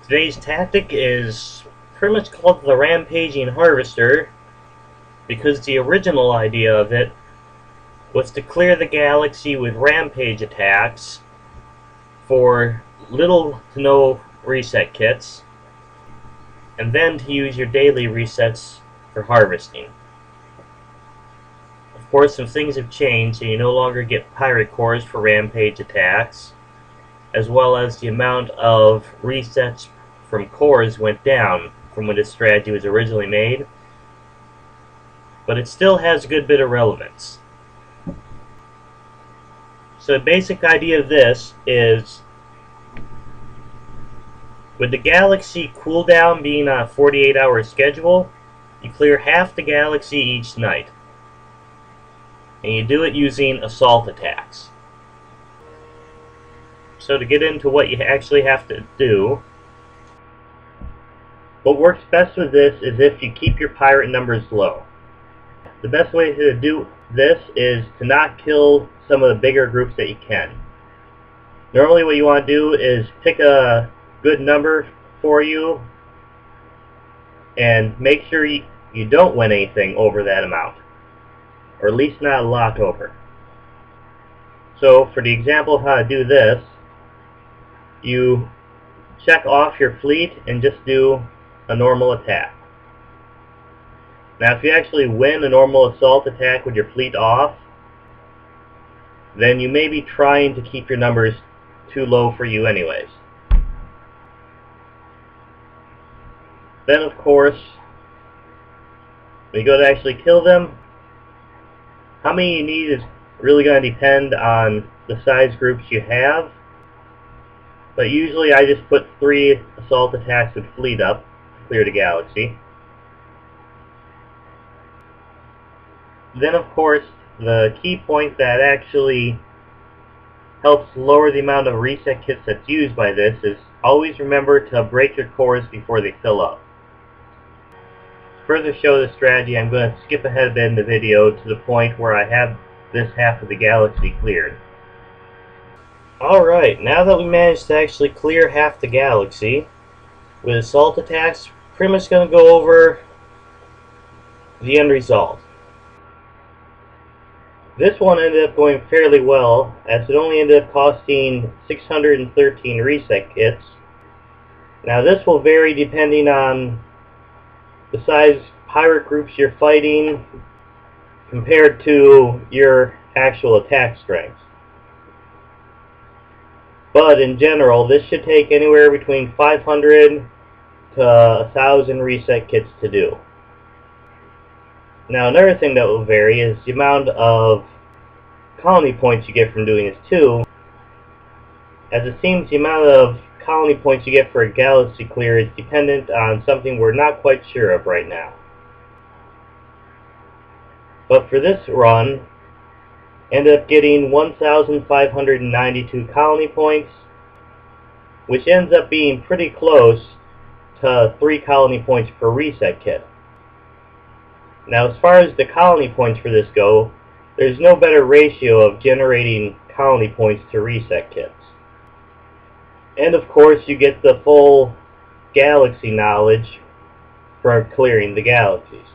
Today's tactic is pretty much called the Rampaging Harvester because the original idea of it was to clear the galaxy with rampage attacks for little to no reset kits, and then to use your daily resets for harvesting. Of course, some things have changed, and you no longer get pirate cores for rampage attacks, as well as the amount of resets from cores went down from when this strategy was originally made, but it still has a good bit of relevance. So the basic idea of this is, with the galaxy cooldown being on a 48-hour schedule, you clear half the galaxy each night. And you do it using assault attacks. So to get into what you actually have to do, what works best with this is if you keep your pirate numbers low. The best way to do this is to not kill some of the bigger groups that you can. Normally what you want to do is pick a good number for you and make sure you don't win anything over that amount, or at least not a lot over. So for the example of how to do this, you check off your fleet and just do a normal attack. Now if you actually win a normal assault attack with your fleet off, then you may be trying to keep your numbers too low for you anyways. Then of course, when you go to actually kill them, how many you need is really going to depend on the size groups you have. But usually I just put 3 assault attacks with fleet up to clear the galaxy. Then of course, the key point that actually helps lower the amount of reset kits that's used by this is always remember to break your cores before they fill up. To further show this strategy, I'm going to skip ahead a bit in the video to the point where I have this half of the galaxy cleared. Alright, now that we managed to actually clear half the galaxy with assault attacks, pretty much going to go over the end result. This one ended up going fairly well, as it only ended up costing 613 reset kits. Now this will vary depending on the size pirate groups you're fighting compared to your actual attack strength. But in general, this should take anywhere between 500 to 1,000 reset kits to do. Now another thing that will vary is the amount of colony points you get from doing this too, as it seems the amount of colony points you get for a galaxy clear is dependent on something we're not quite sure of right now. But for this run, ended up getting 1,592 colony points, which ends up being pretty close to 3 colony points per reset kit. Now as far as the colony points for this go, there's no better ratio of generating colony points to reset kits. And of course you get the full galaxy knowledge for clearing the galaxies.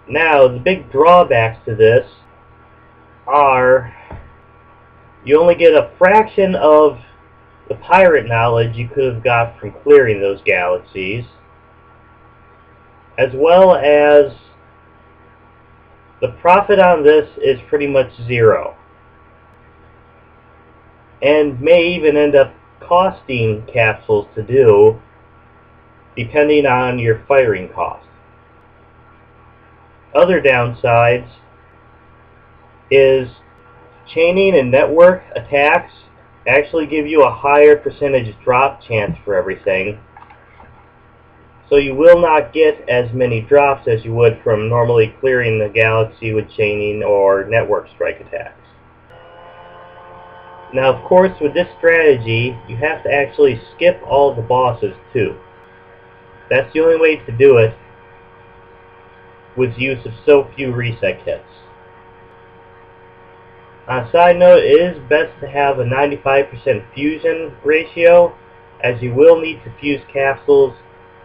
Now the big drawbacks to this are you only get a fraction of the pirate knowledge you could have got from clearing those galaxies, as well as the profit on this is pretty much zero, and may even end up costing capsules to do, depending on your firing cost. Other downsides is chaining and network attacks actually give you a higher percentage drop chance for everything, so you will not get as many drops as you would from normally clearing the galaxy with chaining or network strike attacks. Now of course with this strategy you have to actually skip all the bosses too. That's the only way to do it with use of so few reset kits. On a side note, it is best to have a 95% fusion ratio, as you will need to fuse capsules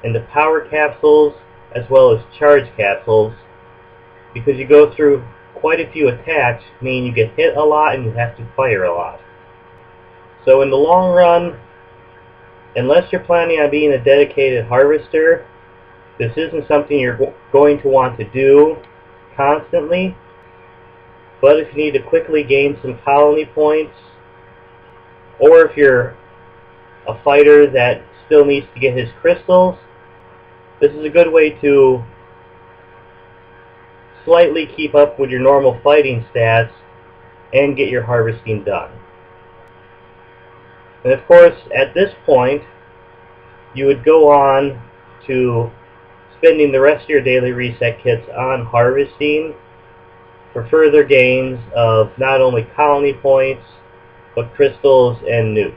into power capsules as well as charge capsules, because you go through quite a few attacks, meaning you get hit a lot and you have to fire a lot. So in the long run, unless you're planning on being a dedicated harvester, this isn't something you're going to want to do constantly. But if you need to quickly gain some colony points, or if you're a fighter that still needs to get his crystals, this is a good way to slightly keep up with your normal fighting stats and get your harvesting done. And of course, at this point, you would go on to spending the rest of your daily reset kits on harvesting for further gains of not only colony points, but crystals and newts.